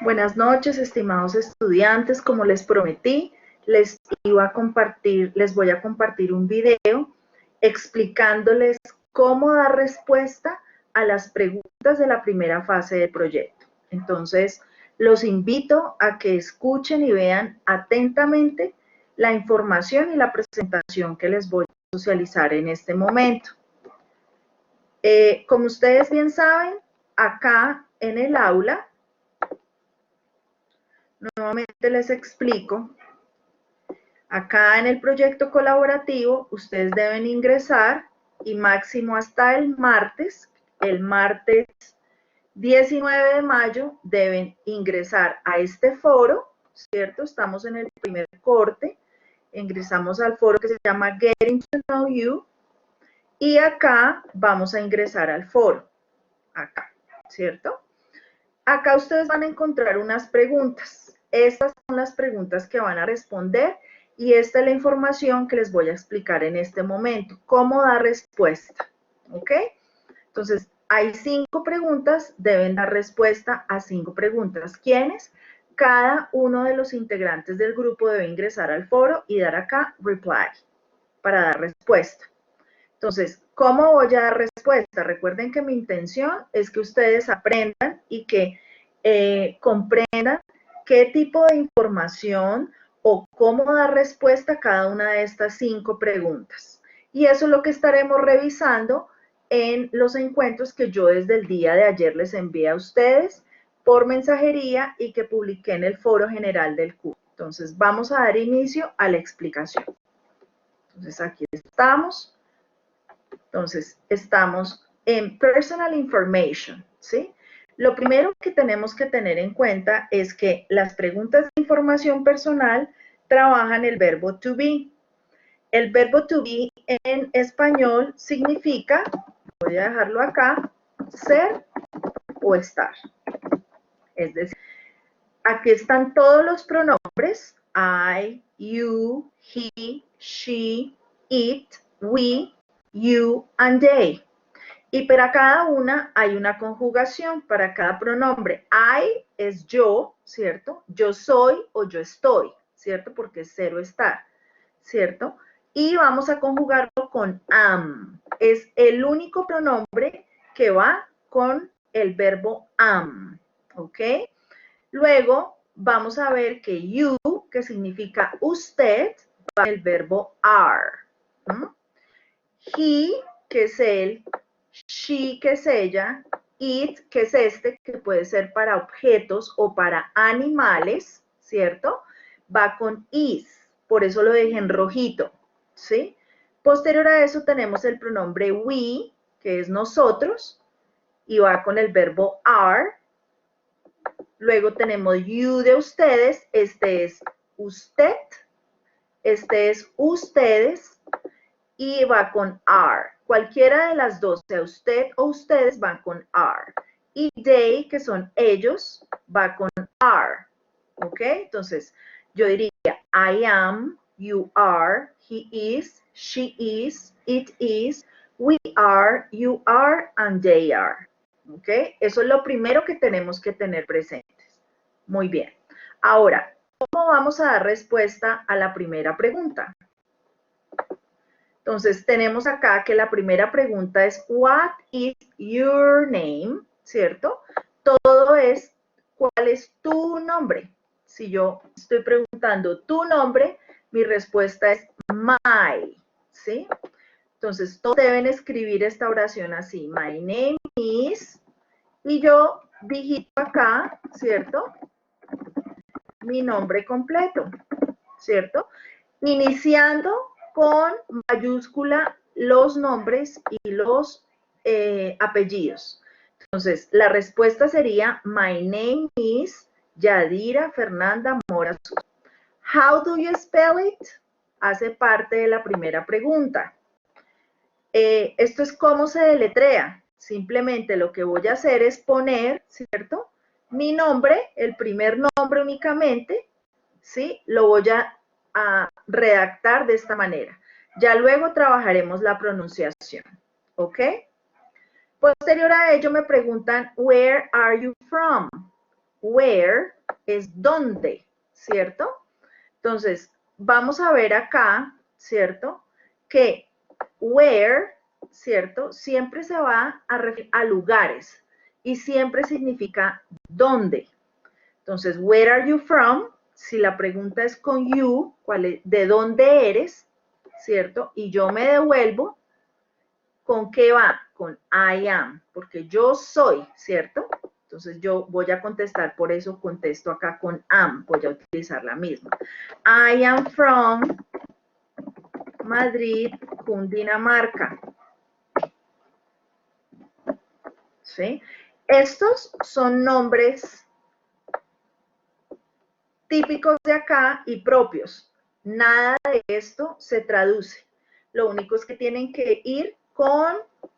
Buenas noches, estimados estudiantes. Como les prometí, les voy a compartir un video explicándoles cómo dar respuesta a las preguntas de la primera fase del proyecto. Entonces, los invito a que escuchen y vean atentamente la información y la presentación que les voy a socializar en este momento. Como ustedes bien saben, acá en el aula, nuevamente les explico. Acá en el proyecto colaborativo, ustedes deben ingresar y máximo hasta el martes 19 de mayo, deben ingresar a este foro, ¿cierto? Estamos en el primer corte, ingresamos al foro que se llama Getting to Know You y acá vamos a ingresar al foro, acá, ¿cierto? Acá ustedes van a encontrar unas preguntas. Estas son las preguntas que van a responder y esta es la información que les voy a explicar en este momento. ¿Cómo dar respuesta? ¿Ok? Entonces, hay 5 preguntas, deben dar respuesta a 5 preguntas. ¿Quiénes? Cada uno de los integrantes del grupo debe ingresar al foro y dar acá reply para dar respuesta. Entonces, ¿cómo voy a dar respuesta? Recuerden que mi intención es que ustedes aprendan y que comprendan qué tipo de información o cómo dar respuesta a cada una de estas 5 preguntas. Y eso es lo que estaremos revisando en los encuentros que yo desde el día de ayer les envié a ustedes por mensajería y que publiqué en el foro general del curso. Entonces, vamos a dar inicio a la explicación. Entonces, aquí estamos. Entonces, estamos en Personal Information, ¿sí? Lo primero que tenemos que tener en cuenta es que las preguntas de información personal trabajan el verbo to be. El verbo to be en español significa, voy a dejarlo acá, ser o estar. Es decir, aquí están todos los pronombres, I, you, he, she, it, we, you, and they. Y para cada una hay una conjugación, para cada pronombre. I es yo, ¿cierto? Yo soy o yo estoy, ¿cierto? Porque es ser o estar, ¿cierto? Y vamos a conjugarlo con am. Es el único pronombre que va con el verbo am, ¿ok? Luego vamos a ver que you, que significa usted, va con el verbo are. He, que es él, she, que es ella, it, que es este, que puede ser para objetos o para animales, ¿cierto? Va con is, por eso lo dejé en rojito, ¿sí? Posterior a eso tenemos el pronombre we, que es nosotros, y va con el verbo are. Luego tenemos you de ustedes, este es usted, este es ustedes, y va con are. Cualquiera de las dos, sea usted o ustedes, van con are. Y they, que son ellos, va con are. ¿Ok? Entonces, yo diría, I am, you are, he is, she is, it is, we are, you are, and they are. ¿Ok? Eso es lo primero que tenemos que tener presentes. Muy bien. Ahora, ¿cómo vamos a dar respuesta a la primera pregunta? Entonces, tenemos acá que la primera pregunta es, what is your name? ¿Cierto? Todo es, ¿cuál es tu nombre? Si yo estoy preguntando tu nombre, mi respuesta es my, ¿sí? Entonces, todos deben escribir esta oración así, my name is, y yo digito acá, ¿cierto? Mi nombre completo, ¿cierto? Iniciando con mayúscula los nombres y los apellidos. Entonces, la respuesta sería, my name is Yadira Fernanda Mora Suso. How do you spell it? Hace parte de la primera pregunta. Esto es cómo se deletrea. Simplemente lo que voy a hacer es poner, ¿cierto? Mi nombre, el primer nombre únicamente, ¿sí? Lo voy a redactar de esta manera. Ya luego trabajaremos la pronunciación, ¿ok? Posterior a ello me preguntan, where are you from? where es dónde, ¿cierto? Entonces, vamos a ver acá, ¿cierto? Que where, ¿cierto? Siempre se va a referir a lugares y siempre significa dónde. Entonces, where are you from? Si la pregunta es con you, ¿de dónde eres? ¿Cierto? Y yo me devuelvo, ¿con qué va? Con I am, porque yo soy, ¿cierto? Entonces yo voy a contestar, por eso contesto acá con am, voy a utilizar la misma. I am from Madrid, Cundinamarca. ¿Sí? Estos son nombres típicos de acá y propios. Nada de esto se traduce. Lo único es que tienen que ir con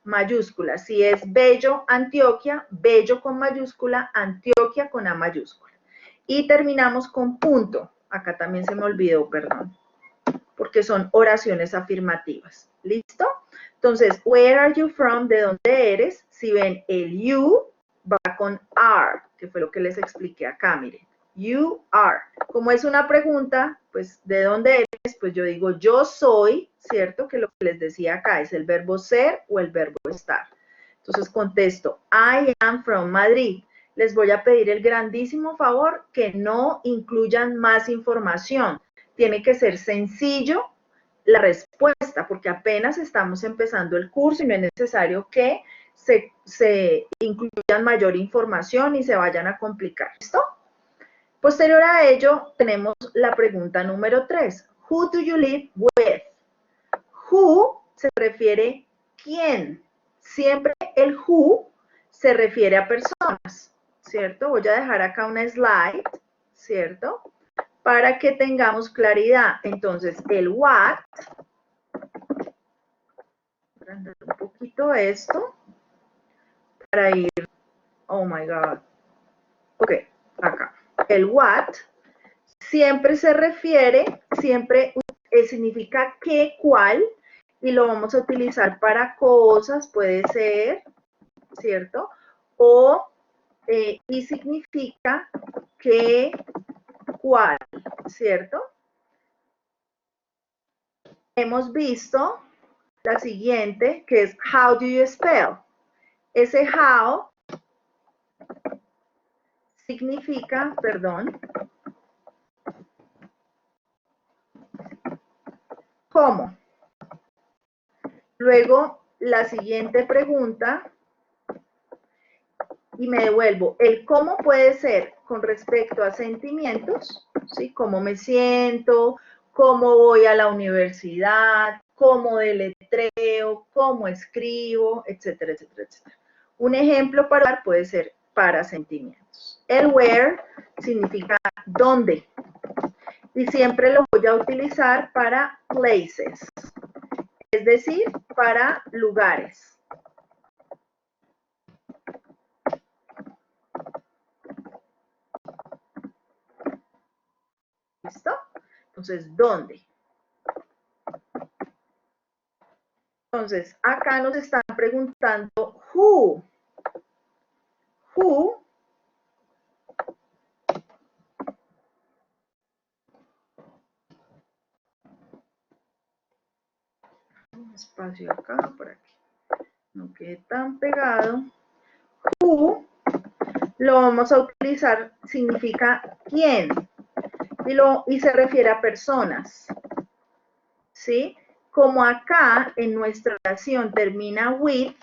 mayúsculas. Si es Bello, Antioquia, Bello con mayúscula, Antioquia con A mayúscula. Y terminamos con punto. Acá también se me olvidó, perdón, porque son oraciones afirmativas. ¿Listo? Entonces, where are you from? ¿De dónde eres? Si ven el you, va con are, que fue lo que les expliqué acá, miren. You are. Como es una pregunta, pues, ¿de dónde eres? Pues yo digo, yo soy, ¿cierto? Que lo que les decía acá es el verbo ser o el verbo estar. Entonces contesto, I am from Madrid. Les voy a pedir el grandísimo favor que no incluyan más información. Tiene que ser sencillo la respuesta, porque apenas estamos empezando el curso y no es necesario que se incluyan mayor información y se vayan a complicar. ¿Listo? Posterior a ello, tenemos la pregunta número 3. Who do you live with? Who se refiere quién. Siempre el who se refiere a personas, ¿cierto? Voy a dejar acá una slide, ¿cierto? Para que tengamos claridad. Entonces, el what, voy a agrandar un poquito esto, para ir, oh my God, ok, acá. El what siempre se refiere, siempre significa qué, cuál, y lo vamos a utilizar para cosas, puede ser, ¿cierto? O, y significa qué, cuál, ¿cierto? Hemos visto la siguiente, que es how do you spell. Ese how significa, perdón, ¿cómo? Luego, la siguiente pregunta, y me devuelvo. El cómo puede ser con respecto a sentimientos, ¿sí? Cómo me siento, cómo voy a la universidad, cómo deletreo, cómo escribo, etcétera, etcétera, etcétera. Un ejemplo para hablar puede ser para sentimientos. El where significa dónde. Y siempre lo voy a utilizar para places, es decir, para lugares. ¿Listo? Entonces, ¿dónde? Entonces, acá nos están preguntando who. Who un espacio acá para que no quede tan pegado. Who lo vamos a utilizar, significa quién, y se refiere a personas, ¿sí? Como acá en nuestra oración termina with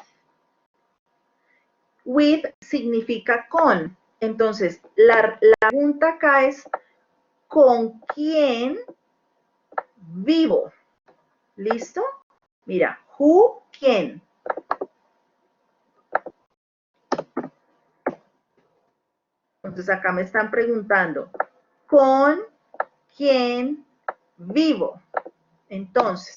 significa con. Entonces, la pregunta acá es, ¿con quién vivo? ¿Listo? Mira, who, quién. Entonces acá me están preguntando, ¿con quién vivo? Entonces,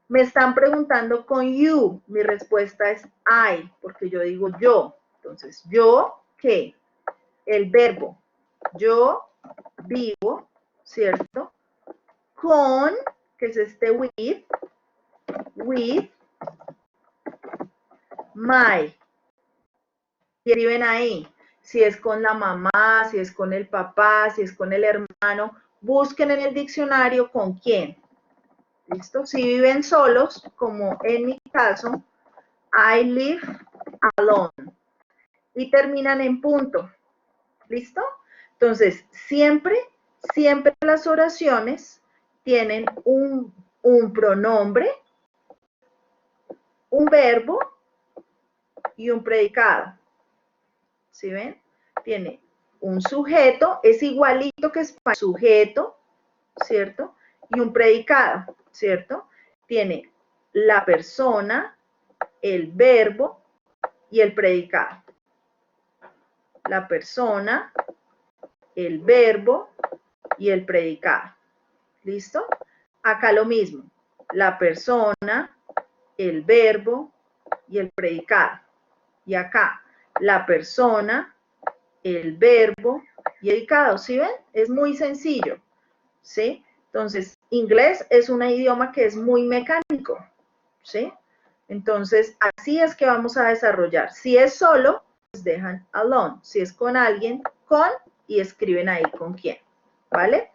me están preguntando con you. Mi respuesta es I, porque yo digo yo. Entonces, ¿yo qué? El verbo. Yo vivo, ¿cierto? Con, que es este with my. Y escriben ahí. si es con la mamá, si es con el papá, si es con el hermano, busquen en el diccionario con quién. ¿Listo? Si viven solos, como en mi caso, I live alone. Y terminan en punto. ¿Listo? Entonces, siempre las oraciones tienen un pronombre, un verbo y un predicado. ¿Sí ven? Tiene un sujeto, es igualito que español, sujeto, ¿cierto? Y un predicado, ¿cierto? Tiene la persona, el verbo y el predicado. La persona, el verbo y el predicado. ¿Listo? Acá lo mismo. La persona, el verbo y el predicado. Y acá, la persona, el verbo y el predicado. ¿Sí ven? Es muy sencillo. ¿Sí? Entonces, inglés es un idioma que es muy mecánico. ¿Sí? Entonces, así es que vamos a desarrollar. Si es solo, pues dejan alone. Si es con alguien, con, y escriben ahí con quién. ¿Vale?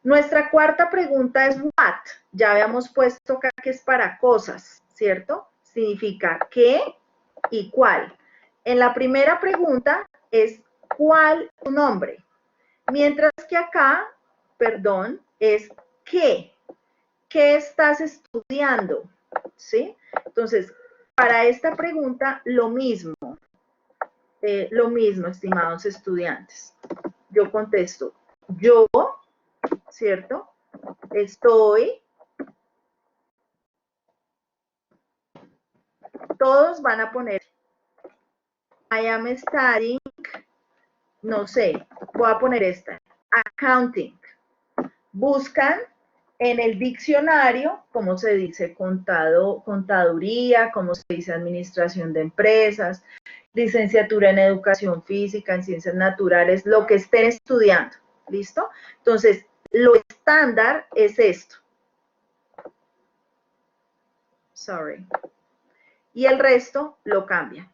Nuestra cuarta pregunta es what. Ya habíamos puesto acá que es para cosas, ¿cierto? Significa qué y cuál. En la primera pregunta es ¿cuál es tu nombre? Mientras que acá, perdón, es ¿qué? ¿Qué estás estudiando? ¿Sí? Entonces, para esta pregunta, lo mismo, estimados estudiantes. Yo contesto, yo, ¿cierto? Estoy, todos van a poner, I am studying, no sé, voy a poner esta, accounting. Buscan en el diccionario, cómo se dice contaduría, cómo se dice administración de empresas, licenciatura en educación física, en ciencias naturales, lo que estén estudiando, ¿listo? Entonces, lo estándar es esto. Sorry. Y el resto lo cambian.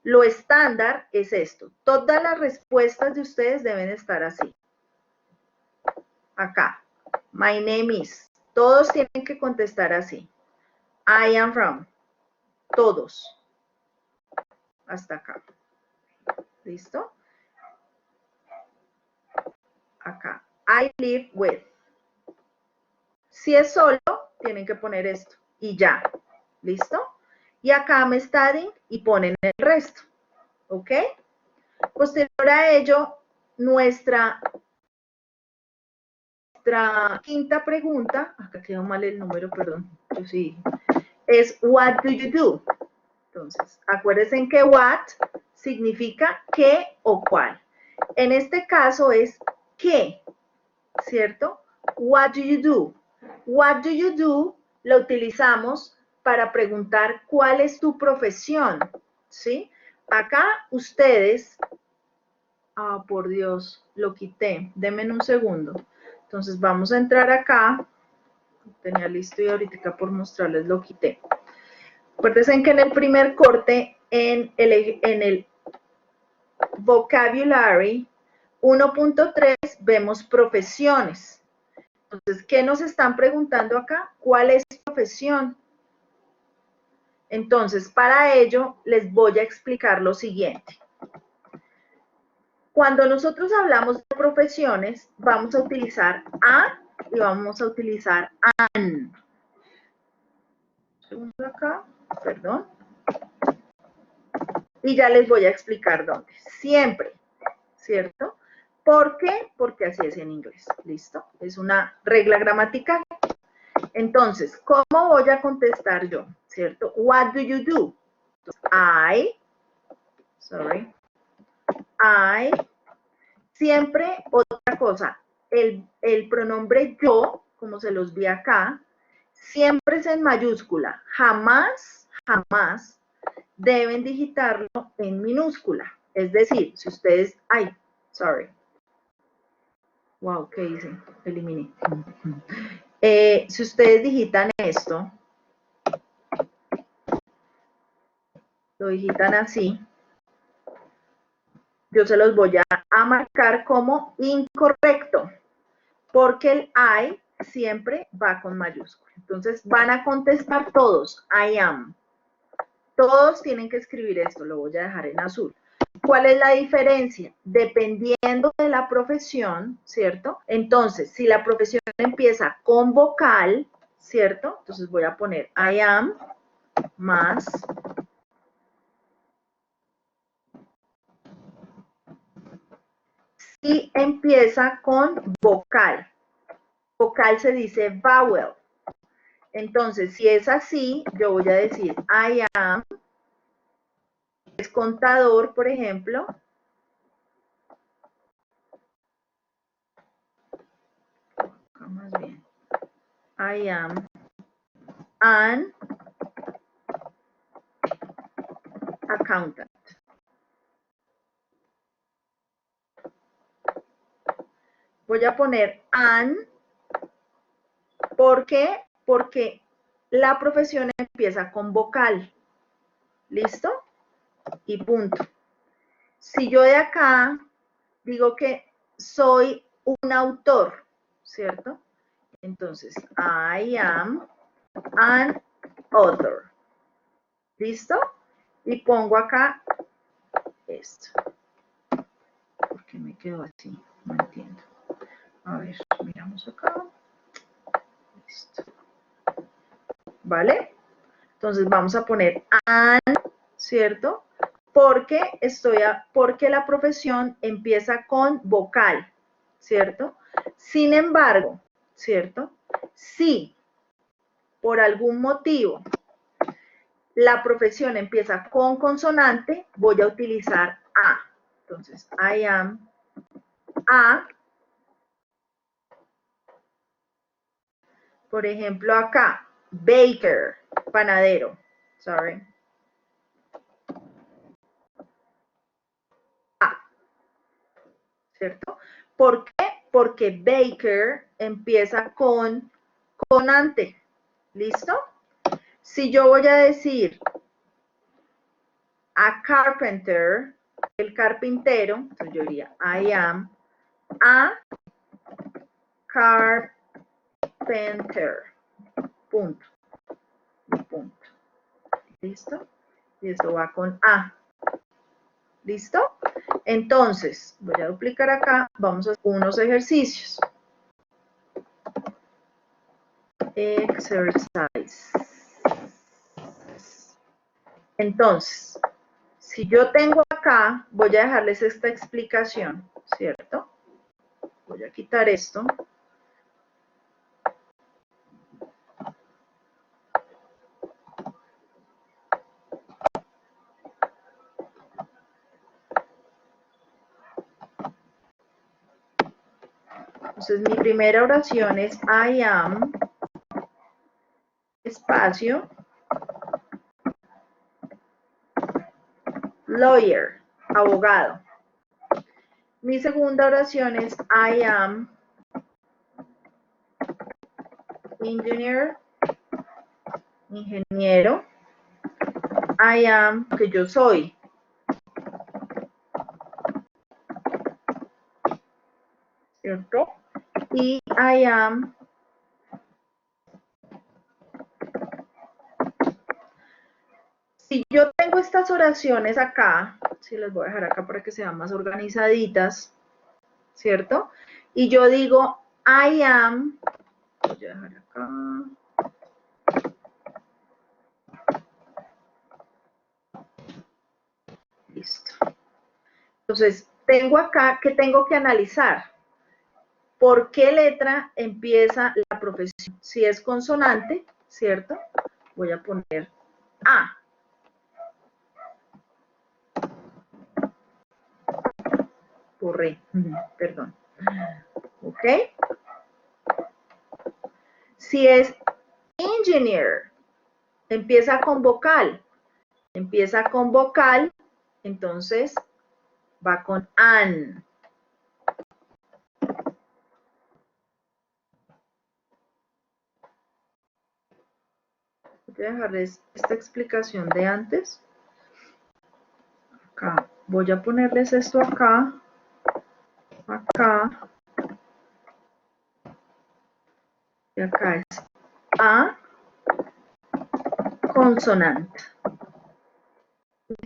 Lo estándar es esto. Todas las respuestas de ustedes deben estar así. Acá. My name is. Todos tienen que contestar así. I am from. Todos. Hasta acá. ¿Listo? Acá. I live with. Si es solo, tienen que poner esto. Y ya. ¿Listo? Y acá I'm studying y ponen el resto. ¿Ok? Posterior a ello, nuestra quinta pregunta, acá quedó mal el número, perdón, yo sí, es what do you do? Entonces, acuérdense que what significa qué o cuál. En este caso es qué, ¿cierto? What do you do? What do you do lo utilizamos para preguntar cuál es tu profesión, ¿sí? Acá ustedes, por Dios, lo quité, denme un segundo. Entonces vamos a entrar acá, tenía listo y ahorita por mostrarles lo quité. Acuérdense que en el primer corte, en el vocabulary 1.3 vemos profesiones. Entonces, ¿qué nos están preguntando acá? ¿Cuál es tu profesión? Entonces, para ello, les voy a explicar lo siguiente. Cuando nosotros hablamos de profesiones, vamos a utilizar a y vamos a utilizar an. Un segundo acá, perdón. Y ya les voy a explicar dónde. Siempre, ¿cierto? ¿Por qué? Porque así es en inglés. ¿Listo? Es una regla gramatical. Entonces, ¿cómo voy a contestar yo? ¿Cierto? What do you do? I, siempre otra cosa, el pronombre yo, como se los vi acá, siempre es en mayúscula, jamás deben digitarlo en minúscula. Es decir, si ustedes, wow, ¿qué hice? Eliminé. Si ustedes digitan esto, lo digitan así, yo se los voy a marcar como incorrecto, porque el I siempre va con mayúscula. Entonces van a contestar todos, I am. Todos tienen que escribir esto, lo voy a dejar en azul. ¿Cuál es la diferencia? Dependiendo de la profesión, ¿cierto? Entonces, si la profesión empieza con vocal, ¿cierto? Entonces voy a poner I am más si empieza con vocal. Vocal se dice vowel. Entonces, si es así, yo voy a decir I am, es contador, por ejemplo. Más bien. I am an accountant. Voy a poner an. ¿Por qué? Porque la profesión empieza con vocal. ¿Listo? Y punto. Si yo de acá digo que soy un autor, ¿cierto? Entonces, I am an author. ¿Listo? Y pongo acá esto. ¿Por qué me quedó así? No entiendo. A ver, miramos acá. Listo. ¿Vale? Entonces vamos a poner an, ¿cierto? Porque la profesión empieza con vocal, ¿cierto? Sin embargo, ¿cierto? Si por algún motivo la profesión empieza con consonante, voy a utilizar a. Entonces, I am a. Por ejemplo, acá, baker, panadero. Sorry. A. ¿Cierto? ¿Por qué? Porque baker empieza con consonante. ¿Listo? Si yo voy a decir a carpenter, el carpintero, entonces yo diría I am a carpenter. Punto. Punto. ¿Listo? Y esto va con a. ¿Listo? Entonces, voy a duplicar acá, vamos a hacer unos ejercicios. Exercise. Entonces, si yo tengo acá, voy a dejarles esta explicación, ¿cierto? Voy a quitar esto. Entonces, mi primera oración es I am, espacio, lawyer, abogado. Mi segunda oración es I am, engineer, ingeniero. I am, que yo soy. ¿Cierto? Y I am, si yo tengo estas oraciones acá, si las voy a dejar acá para que sean más organizaditas, ¿cierto? Y yo digo I am, voy a dejar acá. Listo. Entonces, tengo acá que tengo que analizar. ¿Por qué letra empieza la profesión? Si es consonante, ¿cierto? Voy a poner A. Borré, perdón. ¿Ok? Si es engineer, empieza con vocal. Empieza con vocal, entonces va con an. Voy a dejarles esta explicación de antes. Acá voy a ponerles esto acá, acá, y acá es A consonante.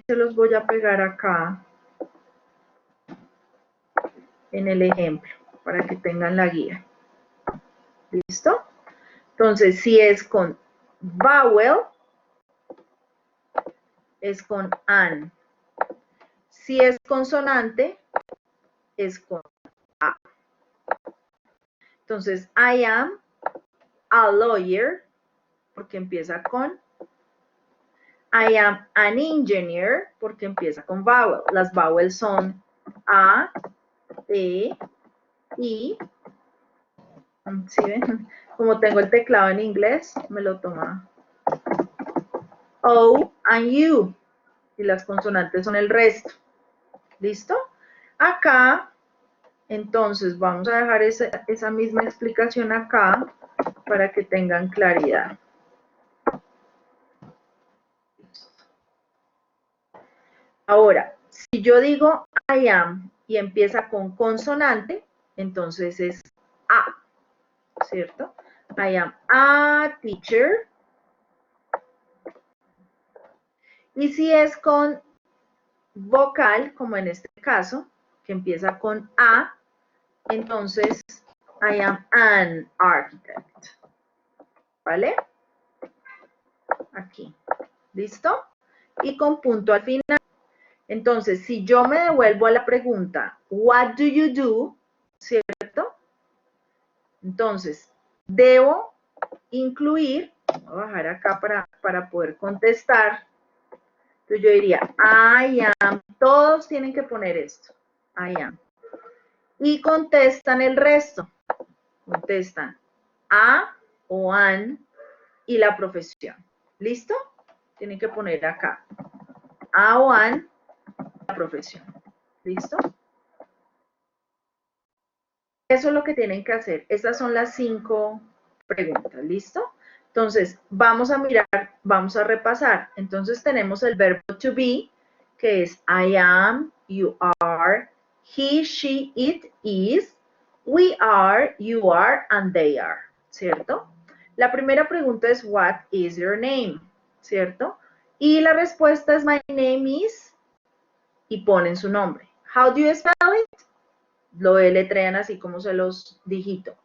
Se los voy a pegar acá en el ejemplo para que tengan la guía. ¿Listo? Entonces, si es con vowel, es con an. Si es consonante, es con a. Entonces, I am a lawyer, porque empieza con. I am an engineer, porque empieza con vowel. Las vowels son A, E, I. ¿Sí ven? Como tengo el teclado en inglés, me lo toma. O and U. Y las consonantes son el resto. ¿Listo? Acá, entonces, vamos a dejar esa misma explicación acá para que tengan claridad. Ahora, si yo digo I am y empieza con consonante, entonces es A, ¿cierto? I am a teacher. Y si es con vocal, como en este caso, que empieza con A, entonces I am an architect. ¿Vale? Aquí. ¿Listo? Y con punto al final. Entonces, si yo me devuelvo a la pregunta, what do you do? ¿Cierto? Entonces, debo incluir, voy a bajar acá para poder contestar. Entonces yo diría, I am, todos tienen que poner esto, I am. Y contestan el resto, contestan a o an y la profesión. ¿Listo? Tienen que poner acá, a o an, la profesión. ¿Listo? Eso es lo que tienen que hacer. Estas son las 5 preguntas. ¿Listo? Entonces, vamos a mirar, vamos a repasar. Entonces, tenemos el verbo to be, que es I am, you are, he, she, it, is, we are, you are, and they are. ¿Cierto? La primera pregunta es, what is your name? ¿Cierto? Y la respuesta es, my name is, y ponen su nombre. How do you spell it? Lo deletrean así como se los digito.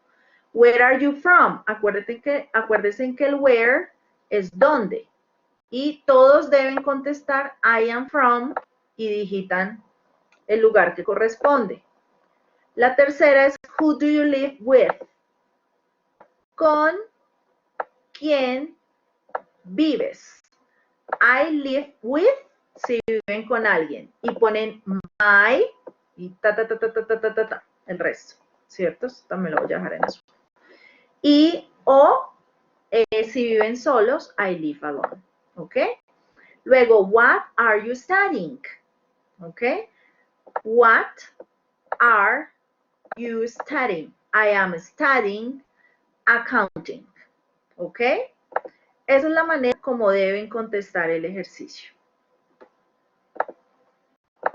Where are you from? Acuérdense que el where es dónde. Y todos deben contestar I am from y digitan el lugar que corresponde. La tercera es who do you live with? ¿Con quién vives? I live with si viven con alguien. Y ponen my y el resto. ¿Cierto? Esto también lo voy a dejar en azul. Y o si viven solos, I live alone. ¿Ok? Luego, what are you studying? ¿Ok? What are you studying? I am studying accounting. ¿Ok? Esa es la manera como deben contestar el ejercicio.